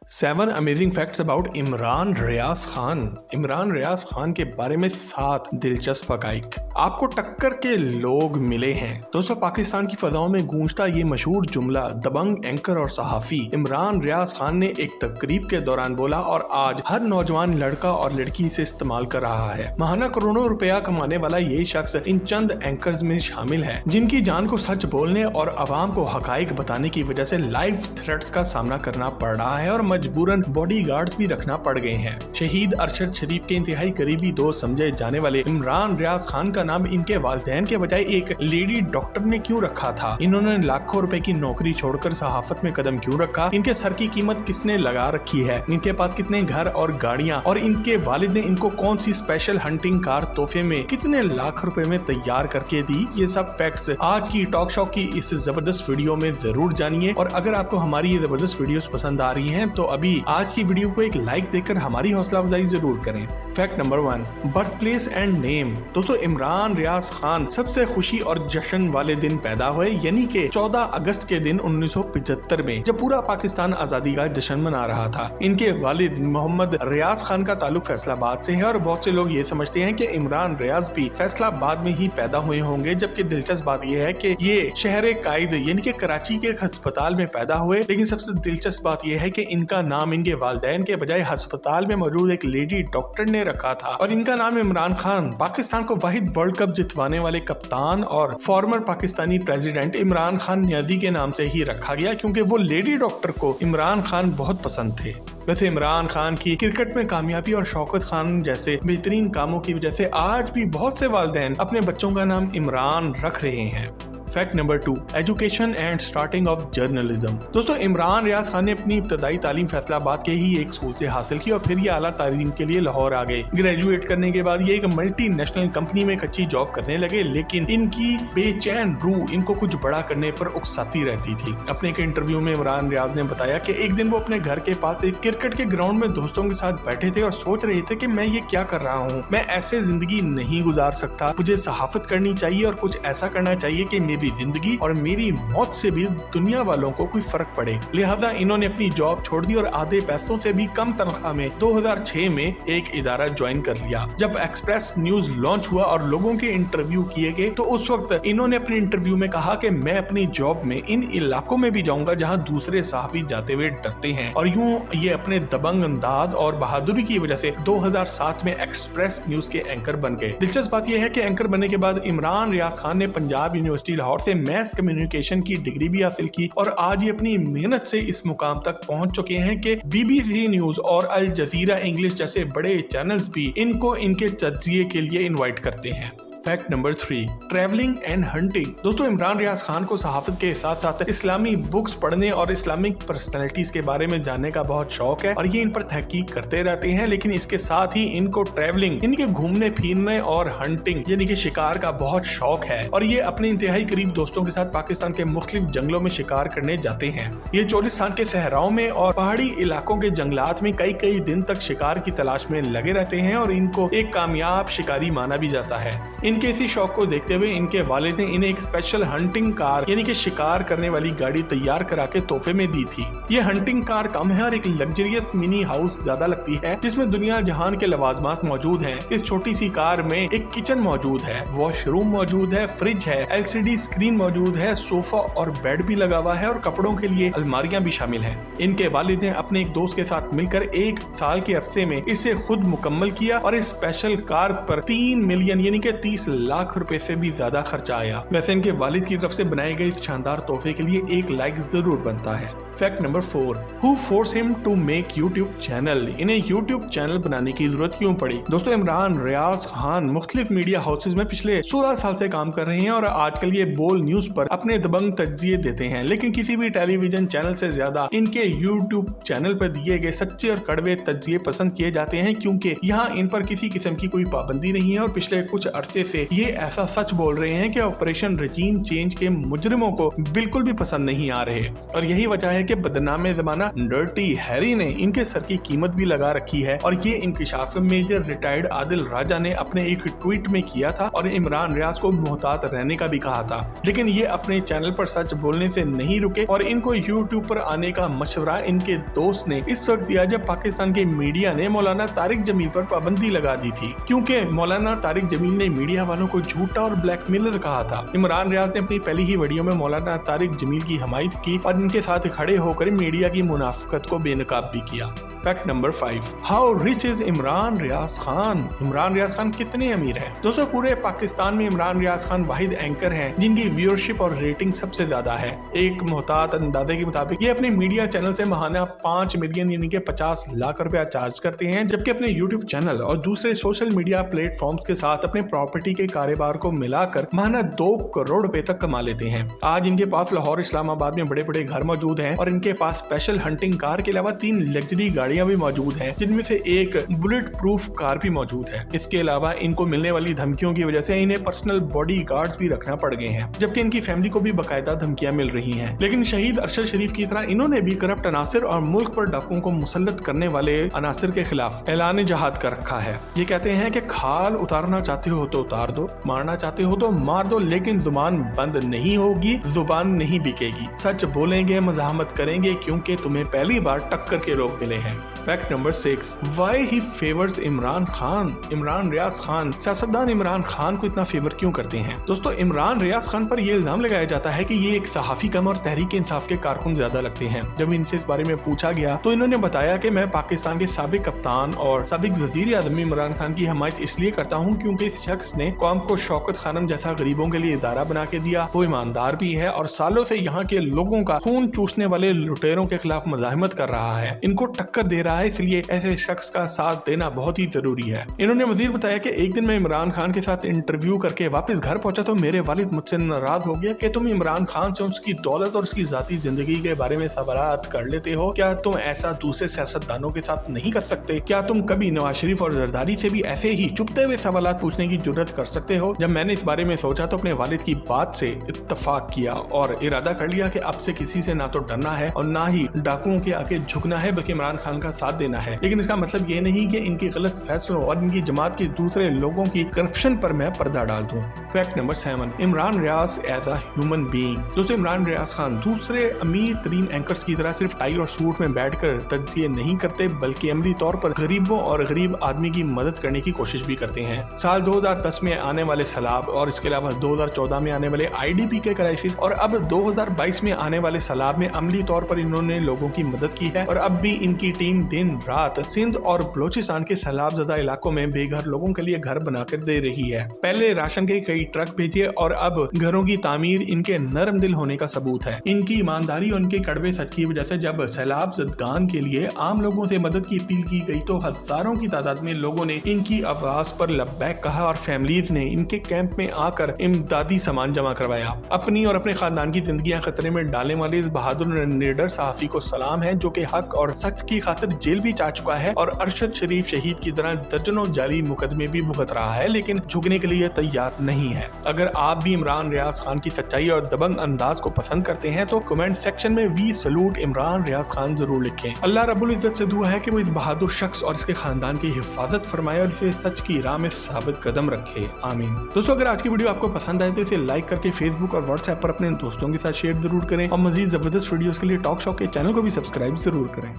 7 amazing facts about Imran Riaz Khan. Imran Riaz Khan के बारे में 7 दिलचस्प हकाइक। आपको टक्कर के लोग मिले हैं। दोस्तों, पाकिस्तान की फजाओं में गूंजता ये मशहूर जुमला दबंग एंकर और सहाफी इमरान रियाज खान ने एक तकरीब के दौरान बोला और आज हर नौजवान लड़का और लड़की इसे इस्तेमाल कर रहा है। महाना करोड़ों रुपया कमाने वाला ये शख्स इन चंद एंकर्स में शामिल है जिनकी जान को सच बोलने और आवाम को हकाइक बताने की वजह से लाइव थ्रेट्स का सामना करना पड़ रहा है और मजबूरन बॉडीगार्ड्स भी रखना पड़ गए हैं। शहीद अरशद शरीफ के इंतहाई करीबी दोस्त समझे जाने वाले इमरान रियाज खान का नाम इनके वालिदैन के बजाय एक लेडी डॉक्टर ने क्यों रखा था? इन्होंने लाखों रुपए की नौकरी छोड़कर सहाफत में कदम क्यों रखा? इनके सर की कीमत किसने लगा रखी है? इनके पास कितने घर और गाड़ियां और इनके वालिद ने इनको कौन सी स्पेशल हंटिंग कार तोहफे में कितने लाख रुपए में तैयार करके दी? ये सब फैक्ट्स आज की टॉक शो की इस जबरदस्त वीडियो में जरूर जानिए। और अगर आपको हमारी ये जबरदस्त वीडियोस पसंद आ रही हैं तो अभी आज की वीडियो को एक लाइक देकर हमारी हौसला अफजाई जरूर करें। Fact number 1, birth place and name. दोस्तों, इमरान रियाज खान सबसे खुशी और जश्न वाले दिन पैदा हुए, यानी कि 14 अगस्त के दिन 1975 में, जब पूरा पाकिस्तान आजादी का जश्न मना रहा था। इनके वालिद मोहम्मद रियाज खान का ताल्लुक फैसलाबाद से है और बहुत से लोग ये समझते हैं कि इमरान रियाज भी फैसलाबाद में ही पैदा हुए होंगे, जबकि दिलचस्प बात यह है कि ये शहर कायद यानी कि कराची के अस्पताल में पैदा हुए। लेकिन सबसे दिलचस्प बात यह है कि इनका नाम इनके वालिदैन के बजाय अस्पताल में मौजूद एक लेडी डॉक्टर ने रखा था और इनका नाम इमरान खान पाकिस्तान को वाहिद वर्ल्ड कप जितवाने वाले कप्तान और फॉर्मर पाकिस्तानी प्रेसिडेंट इमरान खान नियाजी के नाम से ही रखा गया, क्योंकि वो लेडी डॉक्टर को इमरान खान बहुत पसंद थे। वैसे इमरान खान की क्रिकेट में कामयाबी और शौकत खान जैसे बेहतरीन कामों की वजह से आज भी बहुत से वालिदैन अपने बच्चों का नाम इमरान रख रहे हैं। Fact number 2, education and starting of journalism. दोस्तों, इमरान रियाज खान ने अपनी इब्तदाई तालीम फैसलाबाद के ही एक स्कूल से हासिल की और फिर ये आला तालीम के लिए लाहौर आ गए। ग्रेजुएट करने के बाद ये एक मल्टी नेशनल कंपनी में एक अच्छी जॉब करने लगे, लेकिन इनकी बेचैन रूह इनको कुछ बड़ा करने पर उकसाती रहती थी। अपने एक इंटरव्यू में इमरान रियाज ने बताया कि एक दिन वो अपने घर के पास एक क्रिकेट के ग्राउंड में दोस्तों के साथ बैठे थे और सोच रहे थे कि मैं ये क्या कर रहा हूँ, मैं ऐसे जिंदगी नहीं गुजार सकता, मुझे सहाफत करनी चाहिए और कुछ ऐसा करना चाहिए कि मेरी जिंदगी और मेरी मौत से भी दुनिया वालों को कोई फर्क पड़े। लिहाजा इन्होंने अपनी जॉब छोड़ दी और आधे पैसों से भी कम तनख्वाह में 2006 में एक इदारा ज्वाइन कर लिया। जब एक्सप्रेस न्यूज लॉन्च हुआ और लोगों के इंटरव्यू किए गए तो उस वक्त इन्होंने अपने इंटरव्यू में कहा कि मैं अपनी जॉब में इन इलाकों में भी जाऊंगा जहां दूसरे सहाफी जाते हुए डरते हैं, और यूं ये अपने दबंग अंदाज और बहादुरी की वजह से 2007 में एक्सप्रेस न्यूज के एंकर बन गए। दिलचस्प बात यह है कि एंकर बनने के बाद इमरान रियाज खान ने पंजाब यूनिवर्सिटी लाहौर से मैस कम्युनिकेशन की डिग्री भी हासिल की और आज ये अपनी मेहनत से इस मुकाम तक पहुंच चुके हैं कि BBC न्यूज और अल जजीरा इंग्लिश जैसे बड़े चैनल्स भी इनको इनके तज्जिये के लिए इनवाइट करते हैं। Fact number 3, travelling and hunting. दोस्तों, इमरान रियाज खान को सहाफत के साथ साथ इस्लामी बुक्स पढ़ने और इस्लामिक पर्सनैलिटीज के बारे में जानने का बहुत शौक है और ये इन पर तहकीक करते रहते हैं, लेकिन इसके साथ ही इनको ट्रैवलिंग इनके घूमने फिरने और हंटिंग यानी कि शिकार का बहुत शौक है और ये अपने इंतहाई करीब दोस्तों के साथ पाकिस्तान के मुख्तलिफ जंगलों में शिकार करने जाते हैं। ये चोलिस्तान के सहराओं में और पहाड़ी इलाकों के जंगलात में कई दिन तक शिकार की तलाश में लगे रहते हैं और इनको एक कामयाब शिकारी माना भी जाता है। इनके इसी शौक को देखते हुए इनके वालिद ने इन्हें एक स्पेशल हंटिंग कार यानी कि शिकार करने वाली गाड़ी तैयार करा के तोहफे में दी थी। ये हंटिंग कार कम है और एक लग्जरियस मिनी हाउस ज्यादा लगती है जिसमें दुनिया जहान के लवाजमात मौजूद हैं। इस छोटी सी कार में एक किचन मौजूद है, वॉशरूम मौजूद है, फ्रिज है, LCD स्क्रीन मौजूद है, सोफा और बेड भी लगा हुआ है और कपड़ों के लिए अलमारियां भी शामिल हैं। इनके वालिद ने अपने एक दोस्त के साथ मिलकर 1 साल के अरसे में इसे खुद मुकम्मल किया और इस स्पेशल कार पर 3 मिलियन यानी कि 30 लाख रुपए से भी ज्यादा खर्चा आया। वैसे इनके वालिद की तरफ से बनाए गए इस शानदार तोहफे के लिए एक लाइक जरूर बनता है। Fact number 4, who force him to make YouTube channel. इन्हें यूट्यूब चैनल बनाने की जरूरत क्यों पड़ी? दोस्तों, इमरान रियाज खान मुख्तलिफ मीडिया हाउसेज में पिछले 16 साल से काम कर रहे हैं और आजकल ये बोल न्यूज पर अपने दबंग तज्जिये देते हैं, लेकिन किसी भी टेलीविजन चैनल से ज्यादा इनके यूट्यूब चैनल पर दिए गए सच्चे और कड़वे तज्जिये पसंद किए जाते हैं, क्योंकि यहाँ इन पर किसी किस्म की कोई पाबंदी नहीं है और पिछले कुछ अरसे से ये ऐसा सच बोल रहे हैं कि ऑपरेशन रजीम चेंज के मुजरिमों को बिल्कुल भी पसंद नहीं आ रहे और यही वजह है कि बदनामे ज़माना डर्टी हैरी ने इनके सर की कीमत भी लगा रखी है और ये इंकशाफ मेजर रिटायर्ड आदिल राजा ने अपने एक ट्वीट में किया था और इमरान रियाज को मोहतात रहने का भी कहा था। लेकिन ये अपने चैनल पर सच बोलने से नहीं रुके और इनको यूट्यूब पर आने का मशवरा इनके दोस्त ने इस वक्त दिया जब पाकिस्तान के मीडिया ने मौलाना तारिक जमील पर पाबंदी लगा दी थी, क्योंकि मौलाना तारिक जमील ने मीडिया वालों को झूठा और ब्लैकमेलर कहा था। इमरान रियाज ने अपनी पहली ही वीडियो में मौलाना तारिक जमील की हमायत की और इनके साथ खड़े होकर मीडिया की मुनाफिकत को बेनकाब भी किया। Fact number 5, how rich is Imran Riaz Khan. Imran Riaz Khan कितने अमीर हैं? दोस्तों, पूरे पाकिस्तान में इमरान रियाज खान वाहिद एंकर हैं जिनकी व्यूअरशिप और रेटिंग सबसे ज्यादा है। एक मोहतात अंदाजे के मुताबिक ये अपने मीडिया चैनल से माहाना 5 मिलियन यानी कि 50 लाख रुपया चार्ज करते हैं, जबकि अपने यूट्यूब चैनल और दूसरे सोशल मीडिया प्लेटफॉर्म्स के साथ अपने प्रॉपर्टी के कारोबार को मिलाकर माहाना 2 करोड़ रुपए तक कमा लेते हैं। आज इनके पास लाहौर इस्लामाबाद में बड़े बड़े घर मौजूद हैं और इनके पास स्पेशल हंटिंग कार के अलावा 3 लग्जरी गाड़ियां भी मौजूद हैं, जिनमें से एक बुलेट प्रूफ कार भी मौजूद है। इसके अलावा इनको मिलने वाली धमकियों की वजह से इन्हें पर्सनल बॉडी गार्ड्स भी रखना पड़ गए हैं, जबकि इनकी फैमिली को भी बाकायदा धमकियां मिल रही हैं। लेकिन शहीद अरशद शरीफ की तरह इन्होंने भी करप्ट अनासिर और मुल्क पर डाकुओं को मुसल्लत करने वाले अनासिर के खिलाफ ऐलान जहाद कर रखा है। ये कहते हैं कि खाल उतारना चाहते हो तो उतार दो, मारना चाहते हो तो मार दो, लेकिन जुबान बंद नहीं होगी, जुबान नहीं बिकेगी। सच बोलेंगे, मज़ाहमत करेंगे, क्योंकि तुम्हें पहली बार टक्कर के लोग मिले हैं। Fact number 6, why he favours Imran Khan. Imran Riaz Khan, सियासतदान इमरान खान को इतना फेवर क्यों करते हैं? दोस्तों, इमरान रियाज खान पर यह इल्जाम लगाया जाता है कि ये एक सहाफी कम और तहरीक इंसाफ के कारकुन ज्यादा लगते हैं। जब इनसे इस बारे में पूछा गया तो इन्होंने बताया कि मैं पाकिस्तान के साबिक कप्तान और साबिक वजीर आज़म इमरान खान की हमायत इसलिए करता हूँ क्योंकि इस शख्स ने कौम को शौकत खानम जैसा गरीबों के लिए इदारा बना के दिया। वो ईमानदार भी है और सालों से यहाँ के लोगों का खून चूसने वाले लुटेरों के खिलाफ मज़ाहमत कर रहा है, इनको टक्कर दे रहा है, इसलिए ऐसे शख्स का साथ देना बहुत ही जरूरी है। इन्होंने मजीद बताया कि एक दिन मैं इमरान खान के साथ इंटरव्यू करके वापस घर पहुंचा तो मेरे वालिद मुझसे नाराज हो गया कि तुम इमरान खान से उसकी दौलत और उसकी जाती जिंदगी के बारे में सवालात कर लेते हो, क्या तुम ऐसा दूसरे सियासतदानों के साथ नहीं कर सकते? क्या तुम कभी नवाज शरीफ और जरदारी से भी ऐसे ही चुपते हुए सवालात पूछने की जुर्रत कर सकते हो? जब मैंने इस बारे में सोचा तो अपने वालिद की बात से इत्तफाक किया और इरादा कर लिया कि अब से किसी से ना तो डरना है और ना ही डाकुओं के आगे झुकना है, बल्कि इमरान खान का साथ देना है। लेकिन इसका मतलब ये नहीं कि इनके गलत फैसलों और इनकी जमात के दूसरे लोगों की करप्शन पर मैं पर्दा डाल दूं। Fact number 7, Imran Riaz as a human being. दोस्तों, इमरान रियाज खान दूसरे अमीर तरीन एंकर्स की तरह सिर्फ टाई और सूट में बैठकर तज्जिए नहीं करते, बल्कि अमली तौर पर गरीबों और गरीब आदमी की मदद करने की कोशिश भी करते हैं। साल 2010 में आने वाले सैलाब और इसके अलावा 2014 में आने वाले IDP के क्राइसिस और अब 2022 में आने वाले सैलाब में अमली तौर पर इन्होंने लोगों की मदद की है और अब भी इनकी टीम दिन रात सिंध और बलोचिस्तान के सैलाब ज़दा इलाकों में बेघर लोगों के लिए घर बनाकर दे रही है। पहले राशन के कई ट्रक भेजे और अब घरों की तामीर इनके नरम दिल होने का सबूत है। इनकी ईमानदारी और उनके कड़वे सच की वजह से जब सैलाब ज़दगान के लिए आम लोगों से मदद की अपील की गई तो हजारों की तादाद में लोगों ने इनकी आवाज पर लब्बैक कहा और फैमिलीज ने इनके कैंप में आकर इमदादी सामान जमा करवाया। अपनी और अपने खानदान की जिंदगियां खतरे में डालने वाले इस बहादुर निडर सहाफी को सलाम है, जो कि हक और सच की खातिर जेल भी जा चुका है और अरशद शरीफ शहीद की तरह दर्जनों जाली मुकदमे भी भुगत रहा है, लेकिन झुकने के लिए तैयार नहीं है। अगर आप भी इमरान रियाज खान की सच्चाई और दबंग अंदाज को पसंद करते हैं तो कमेंट सेक्शन में वी सलूट इमरान रियाज खान जरूर लिखें। अल्लाह रब्बुल इज्जत से दुआ है कि वो इस बहादुर शख्स और इसके खानदान की हिफाजत फरमाए और इसे सच की राह में साबित कदम रखे। आमीन। दोस्तों, अगर आज की वीडियो आपको पसंद आए तो इसे लाइक करके फेसबुक और व्हाट्सएप पर अपने दोस्तों के साथ शेयर जरूर करें और मजीद जबरदस्त वीडियोस के लिए टॉक शॉक के चैनल को भी सब्सक्राइब जरूर करें।